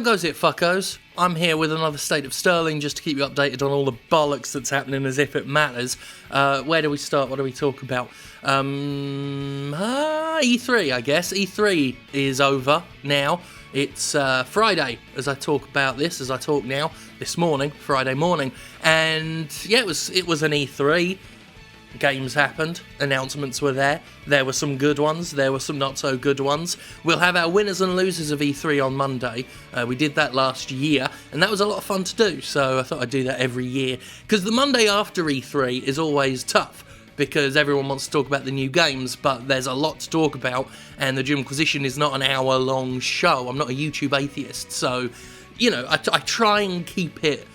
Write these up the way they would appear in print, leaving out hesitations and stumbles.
goes it, fuckos? I'm here with another State of Sterling just to keep you updated on all the bollocks that's happening as if it matters. Where do we start? What do we talk about? E3, I guess. E3 is over now. It's Friday as I talk about this, as I talk now, this morning, Friday morning. And yeah, it was an E3. Games happened, announcements were there. There were some good ones, there were some not so good ones. We'll have our winners and losers of E3 on Monday. We did that last year, and that was a lot of fun to do, so I thought I'd do that every year. Because the Monday after E3 is always tough, because everyone wants to talk about the new games, but there's a lot to talk about, and the Jimquisition is not an hour-long show. I'm not a YouTube atheist, so, you know, I try and keep it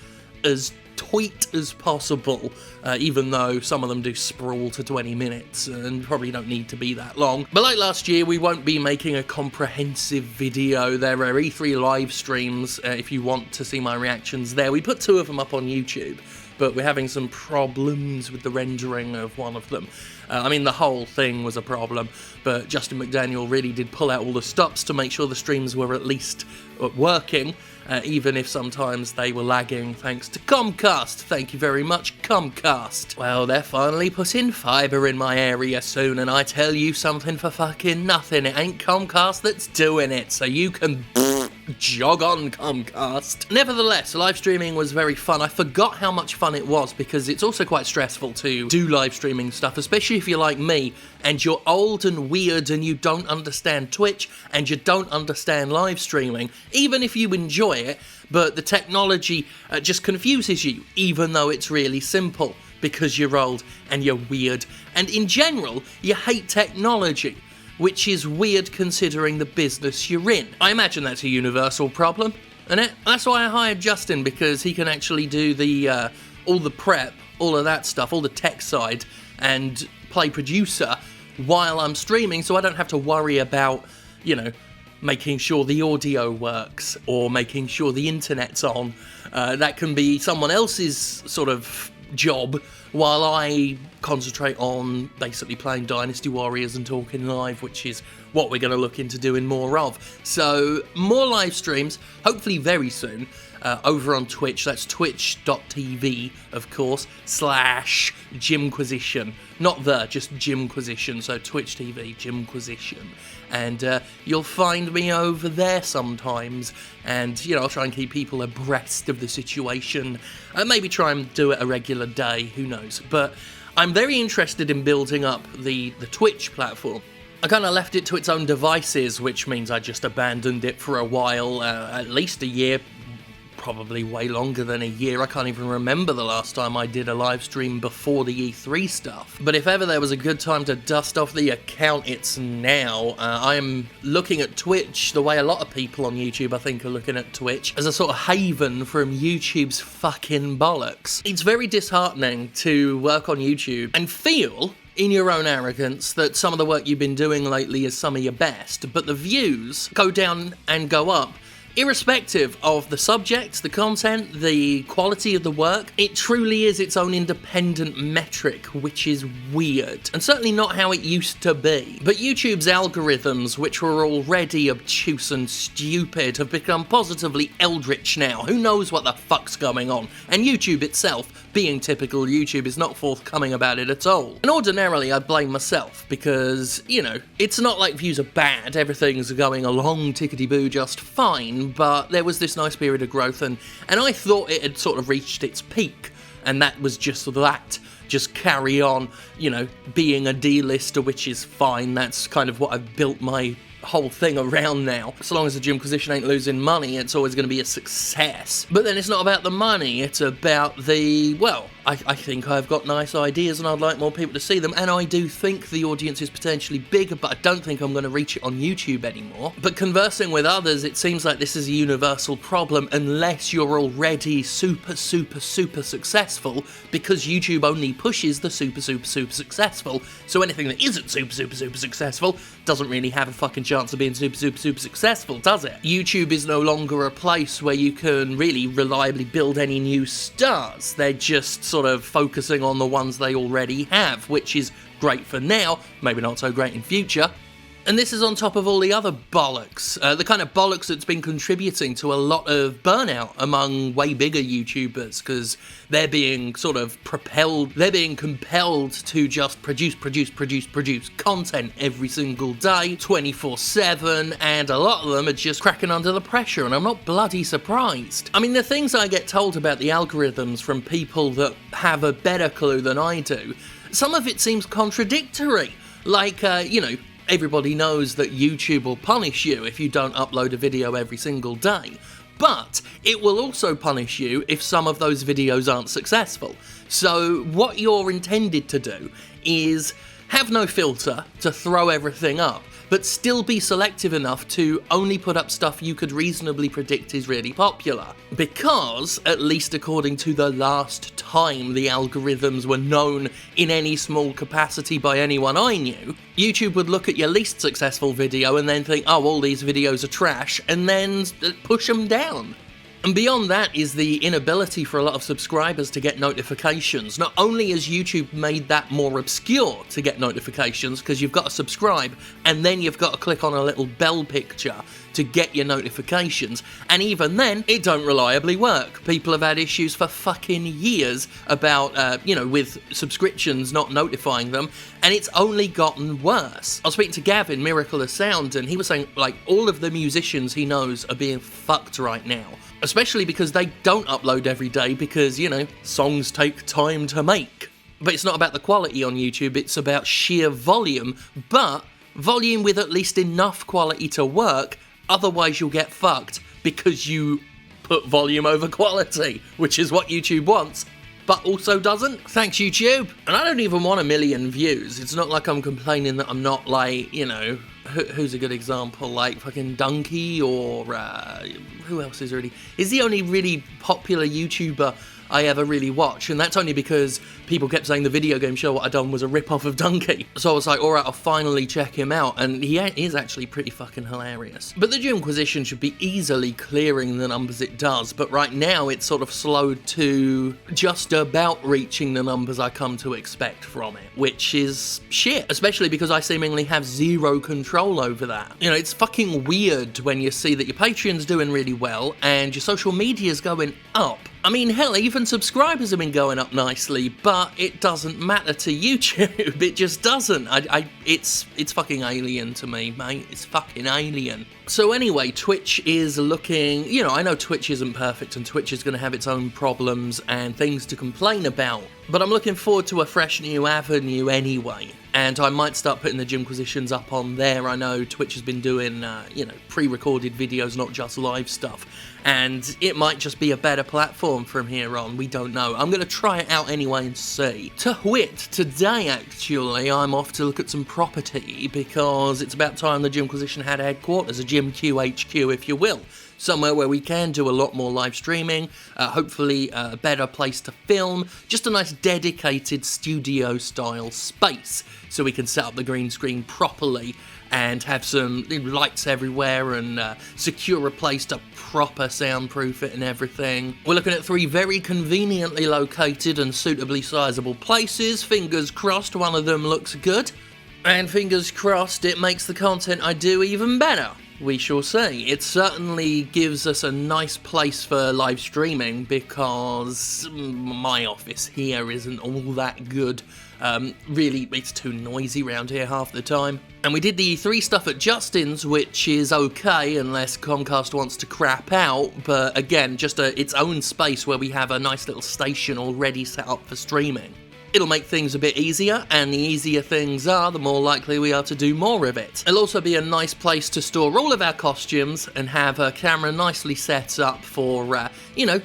as tight as possible, even though some of them do sprawl to 20 minutes and probably don't need to be that long. But like last year, we won't be making a comprehensive video. There are E3 live streams if you want to see my reactions there. We put 2 of them up on YouTube, but we're having some problems with the rendering of one of them. I mean, the whole thing was a problem, but Justin McDaniel really did pull out all the stops to make sure the streams were at least working, even if sometimes they were lagging thanks to Comcast. Thank you very much, Comcast. Well, they're finally putting fibre in my area soon, and I tell you something for fucking nothing. It ain't Comcast that's doing it, so you can jog on, Comcast. Nevertheless, live streaming was very fun. I forgot how much fun it was because it's also quite stressful to do live streaming stuff, especially if you're like me and you're old and weird and you don't understand Twitch and you don't understand live streaming, even if you enjoy it, but the technology just confuses you, even though it's really simple, because you're old and you're weird, and in general, you hate technology, which is weird considering the business you're in. I imagine that's a universal problem, isn't it? That's why I hired Justin, because he can actually do the all the prep, all of that stuff, all the tech side, and play producer while I'm streaming, so I don't have to worry about, you know, making sure the audio works or making sure the internet's on. That can be someone else's sort of job while I concentrate on basically playing Dynasty Warriors and talking live, which is what we're going to look into doing more of. So, more live streams, hopefully very soon, over on Twitch. That's twitch.tv, of course, /Jimquisition. Not just Jimquisition, so Twitch TV, Jimquisition. And you'll find me over there sometimes, and, you know, I'll try and keep people abreast of the situation. Maybe try and do it a regular day, who knows. But I'm very interested in building up the Twitch platform. I kind of left it to its own devices, which means I just abandoned it for a while, at least a year, probably way longer than a year. I can't even remember the last time I did a live stream before the E3 stuff. But if ever there was a good time to dust off the account, it's now. I am looking at Twitch the way a lot of people on YouTube, I think, are looking at Twitch, as a sort of haven from YouTube's fucking bollocks. It's very disheartening to work on YouTube and feel, in your own arrogance, that some of the work you've been doing lately is some of your best, but the views go down and go up irrespective of the subject, the content, the quality of the work. It truly is its own independent metric, which is weird, and certainly not how it used to be. But YouTube's algorithms, which were already obtuse and stupid, have become positively eldritch now. Who knows what the fuck's going on? And YouTube itself, being typical YouTube, is not forthcoming about it at all. And ordinarily I blame myself, because, you know, it's not like views are bad, everything's going along tickety-boo just fine, but there was this nice period of growth, and I thought it had sort of reached its peak, and that was just that. Just carry on, you know, being a D-lister, which is fine. That's kind of what I've built my whole thing around now. So long as the Jimquisition ain't losing money, it's always going to be a success. But then it's not about the money, it's about the, well, I think I've got nice ideas and I'd like more people to see them, and I do think the audience is potentially bigger, but I don't think I'm going to reach it on YouTube anymore. But conversing with others, it seems like this is a universal problem unless you're already super successful, because YouTube only pushes the super successful, so anything that isn't super successful doesn't really have a fucking chance of being super successful, does it? YouTube is no longer a place where you can really reliably build any new stars. They're just sort of focusing on the ones they already have, which is great for now, maybe not so great in future. And this is on top of all the other bollocks, the kind of bollocks that's been contributing to a lot of burnout among way bigger YouTubers, because they're being sort of compelled to just produce content every single day, 24/7, and a lot of them are just cracking under the pressure, and I'm not bloody surprised. I mean, the things I get told about the algorithms from people that have a better clue than I do, some of it seems contradictory. Like, everybody knows that YouTube will punish you if you don't upload a video every single day, but it will also punish you if some of those videos aren't successful. So what you're intended to do is have no filter to throw everything up, but still be selective enough to only put up stuff you could reasonably predict is really popular. Because, at least according to the last time the algorithms were known in any small capacity by anyone I knew, YouTube would look at your least successful video and then think, oh, all these videos are trash, and then push them down. And beyond that is the inability for a lot of subscribers to get notifications. Not only has YouTube made that more obscure to get notifications, because you've got to subscribe, and then you've got to click on a little bell picture to get your notifications, and even then, it don't reliably work. People have had issues for fucking years about, with subscriptions not notifying them, and it's only gotten worse. I was speaking to Gavin, Miracle of Sound, and he was saying, like, all of the musicians he knows are being fucked right now. Especially because they don't upload every day because, songs take time to make. But it's not about the quality on YouTube, it's about sheer volume, but volume with at least enough quality to work, otherwise you'll get fucked because you put volume over quality, which is what YouTube wants, but also doesn't. Thanks, YouTube. And I don't even want 1 million views. It's not like I'm complaining that I'm not like, who's a good example? Like fucking Donkey or who else is really... Is the only really popular YouTuber I ever really watch, and that's only because people kept saying the video game show what I done was a rip-off of Donkey. So I was like, alright, I'll finally check him out, and he is actually pretty fucking hilarious. But the Jimquisition should be easily clearing the numbers it does, but right now it's sort of slowed to just about reaching the numbers I come to expect from it, which is shit, especially because I seemingly have zero control over that. It's fucking weird when you see that your Patreon's doing really well, and your social media's going up. I mean, hell, even subscribers have been going up nicely, but it doesn't matter to YouTube. It just doesn't. It's fucking alien to me, mate. It's fucking alien. So anyway, Twitch is looking... I know Twitch isn't perfect, and Twitch is going to have its own problems and things to complain about, but I'm looking forward to a fresh new avenue anyway. And I might start putting the Jimquisitions up on there. I know Twitch has been doing, pre-recorded videos, not just live stuff. And it might just be a better platform from here on, we don't know. I'm going to try it out anyway and see. To wit, today actually, I'm off to look at some property, because it's about time the Jimquisition had a headquarters, a GymQHQ if you will. Somewhere where we can do a lot more live streaming, hopefully a better place to film, just a nice dedicated studio style space so we can set up the green screen properly and have some lights everywhere and secure a place to proper soundproof it and everything. We're looking at 3 very conveniently located and suitably sizable places. Fingers crossed one of them looks good, and fingers crossed it makes the content I do even better. We shall see. It certainly gives us a nice place for live streaming, because my office here isn't all that good. Really, it's too noisy around here half the time. And we did the E3 stuff at Justin's, which is okay unless Comcast wants to crap out, but again, just its own space where we have a nice little station already set up for streaming. It'll make things a bit easier, and the easier things are, the more likely we are to do more of it. It'll also be a nice place to store all of our costumes and have a camera nicely set up for,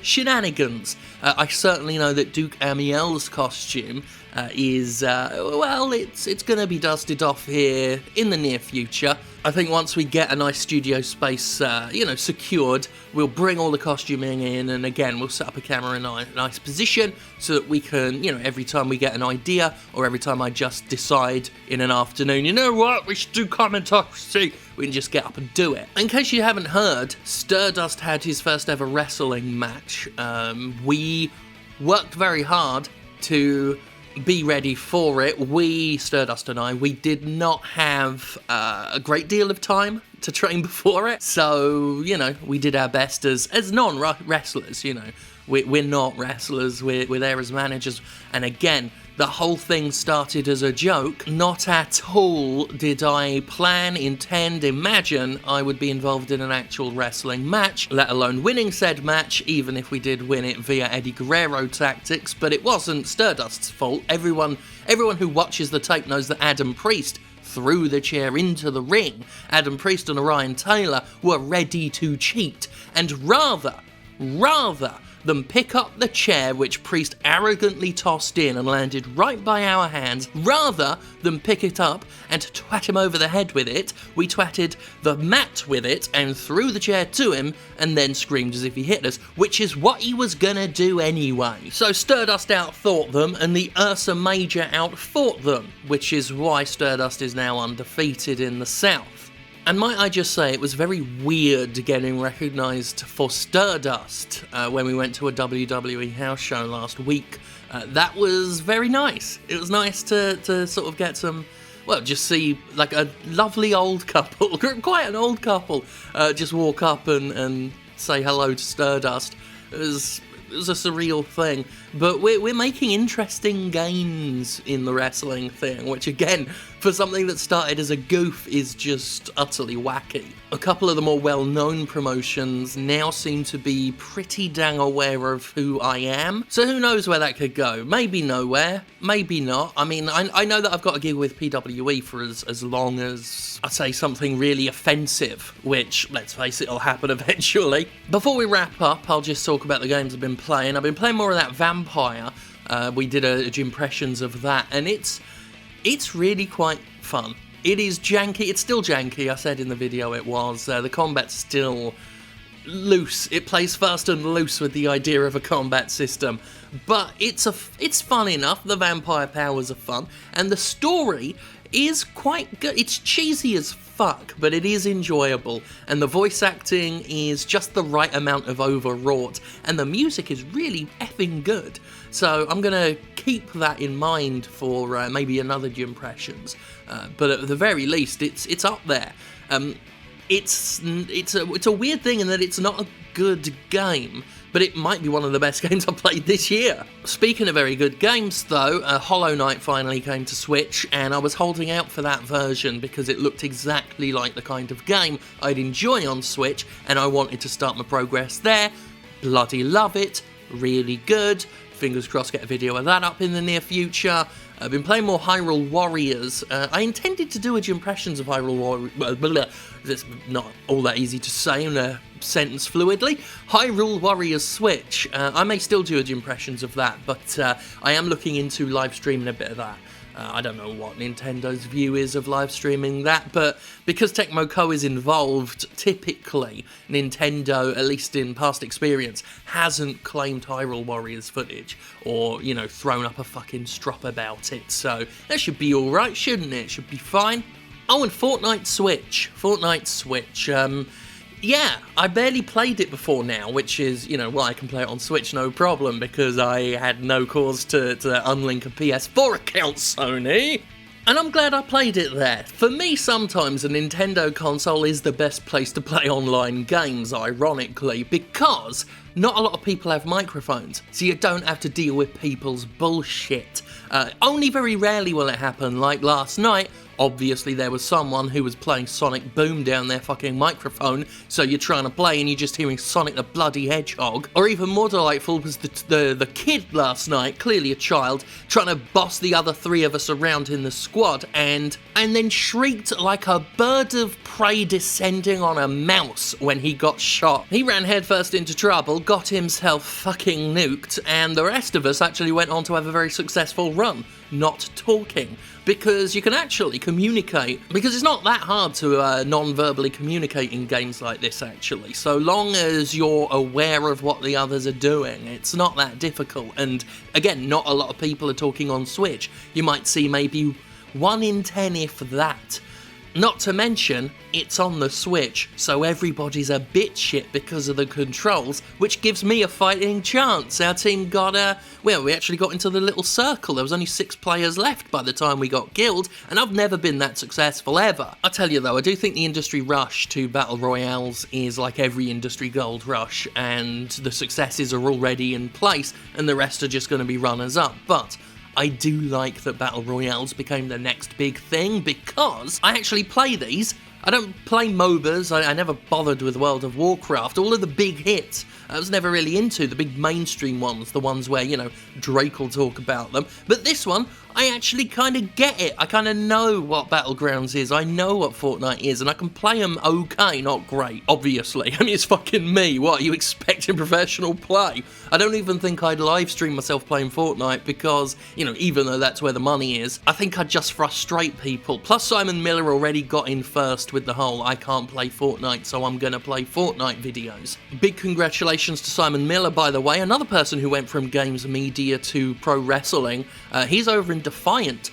shenanigans. I certainly know that Duke Amiel's costume is, it's going to be dusted off here in the near future. I think once we get a nice studio space, secured, we'll bring all the costuming in, and again, we'll set up a camera in a nice position so that we can, every time we get an idea, or every time I just decide in an afternoon, you know what, we should do commentary, we can just get up and do it. In case you haven't heard, Stardust had his first ever wrestling match. We worked very hard to be ready for it. We, Stardust and I, we did not have a great deal of time to train before it. So, you know, we did our best as non-wrestlers, you know. We're not wrestlers, we're there as managers. And again, the whole thing started as a joke. Not at all did I plan, intend, imagine I would be involved in an actual wrestling match, let alone winning said match, even if we did win it via Eddie Guerrero tactics. But it wasn't Stardust's fault. Everyone who watches the tape knows that Adam Priest threw the chair into the ring. Adam Priest and Orion Taylor were ready to cheat, and rather than pick up the chair which Priest arrogantly tossed in and landed right by our hands, rather than pick it up and twat him over the head with it, we twatted the mat with it and threw the chair to him and then screamed as if he hit us, which is what he was gonna do anyway. So Stardust outthought them and the Ursa Major outfought them, which is why Stardust is now undefeated in the South. And might I just say, it was very weird getting recognised for Stardust when we went to a WWE house show last week. That was very nice. It was nice to sort of get some, well, just see like a lovely old couple, quite an old couple, just walk up and say hello to Stardust. It was a surreal thing, but we're making interesting gains in the wrestling thing, which again, for something that started as a goof, is just utterly wacky. A couple of the more well-known promotions now seem to be pretty dang aware of who I am, so who knows where that could go. Maybe nowhere, maybe not. I mean, I know that I've got a gig with PWE for as long as I say something really offensive, which, let's face it, will happen eventually. Before we wrap up, I'll just talk about the games I've been playing. I've been playing more of that Vampire. We did impressions of that, and it's really quite fun. It is janky. It's still janky. I said in the video it was. The combat's still loose. It plays fast and loose with the idea of a combat system, but it's fun enough. The vampire powers are fun, and the story is quite good. It's cheesy as fuck, but it is enjoyable, and the voice acting is just the right amount of overwrought, and the music is really effing good. So I'm gonna keep that in mind for maybe another impressions, but at the very least, it's up there. It's a weird thing in that it's not a good game, but it might be one of the best games I've played this year. Speaking of very good games though, Hollow Knight finally came to Switch, and I was holding out for that version because it looked exactly like the kind of game I'd enjoy on Switch, and I wanted to start my progress there. Bloody love it, really good. Fingers crossed get a video of that up in the near future. I've been playing more Hyrule Warriors. I intended to do impressions of Hyrule Warriors. It's not all that easy to say in a sentence fluidly. Hyrule Warriors Switch. I may still do impressions of that, but I am looking into live streaming a bit of that. I don't know what Nintendo's view is of live streaming that, but because Tecmo Co is involved, typically Nintendo, at least in past experience, hasn't claimed Hyrule Warriors footage or, you know, thrown up a fucking strop about it. So that should be alright, shouldn't it? Should be fine. Oh, and Fortnite Switch. Yeah, I barely played it before now, which is, you know, well, I can play it on Switch no problem because I had no cause to unlink a PS4 account, Sony. And I'm glad I played it there. For me, sometimes a Nintendo console is the best place to play online games, ironically, because not a lot of people have microphones, so you don't have to deal with people's bullshit. Only very rarely will it happen, like last night. Obviously, there was someone who was playing Sonic Boom down their fucking microphone, so you're trying to play and you're just hearing Sonic the Bloody Hedgehog. Or even more delightful was the kid last night, clearly a child, trying to boss the other three of us around in the squad, and then shrieked like a bird of prey descending on a mouse when he got shot. He ran headfirst into trouble, got himself fucking nuked, and the rest of us actually went on to have a very successful run, not talking. Because you can actually communicate, because it's not that hard to non-verbally communicate in games like this, actually. So long as you're aware of what the others are doing, it's not that difficult. And again, not a lot of people are talking on Switch. You might see maybe 1 in 10, if that, Not to mention, it's on the Switch, so everybody's a bit shit because of the controls, which gives me a fighting chance. Our team got, we actually got into the little circle. There was only 6 players left by the time we got killed, and I've never been that successful ever. I tell you though, I do think the industry rush to Battle Royales is like every industry gold rush, and the successes are already in place, and the rest are just going to be runners up. But I do like that Battle Royales became the next big thing, because I actually play these. I don't play MOBAs, I never bothered with World of Warcraft. All of the big hits, I was never really into, the big mainstream ones, the ones where, you know, Drake will talk about them. But this one, I actually kind of get it. I kind of know what Battlegrounds is, I know what Fortnite is, and I can play them okay, not great, obviously. I mean, it's fucking me, what, are you expecting professional play? I don't even think I'd live stream myself playing Fortnite because, you know, even though that's where the money is, I think I'd just frustrate people. Plus Simon Miller already got in first with the whole I can't play Fortnite, so I'm gonna play Fortnite videos. Big congratulations to Simon Miller, by the way, another person who went from games media to pro wrestling. He's over in Defiant,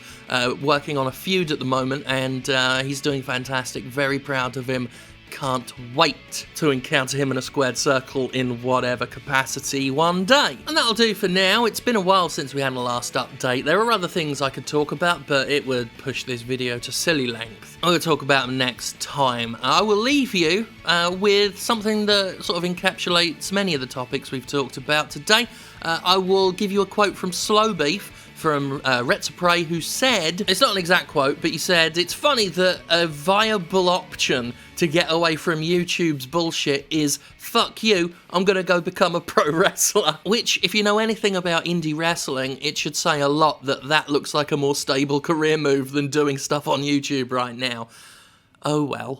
working on a feud at the moment, and he's doing fantastic. Very proud of him. Can't wait to encounter him in a squared circle in whatever capacity one day. And that'll do for now. It's been a while since we had a last update. There are other things I could talk about, but it would push this video to silly length. I'm going to talk about them next time. I will leave you with something that sort of encapsulates many of the topics we've talked about today. I will give you a quote from Slow Beef, from Retsuprey, who said, it's not an exact quote, but he said, it's funny that a viable option to get away from YouTube's bullshit is, fuck you, I'm gonna go become a pro wrestler. Which, if you know anything about indie wrestling, it should say a lot that that looks like a more stable career move than doing stuff on YouTube right now. Oh well.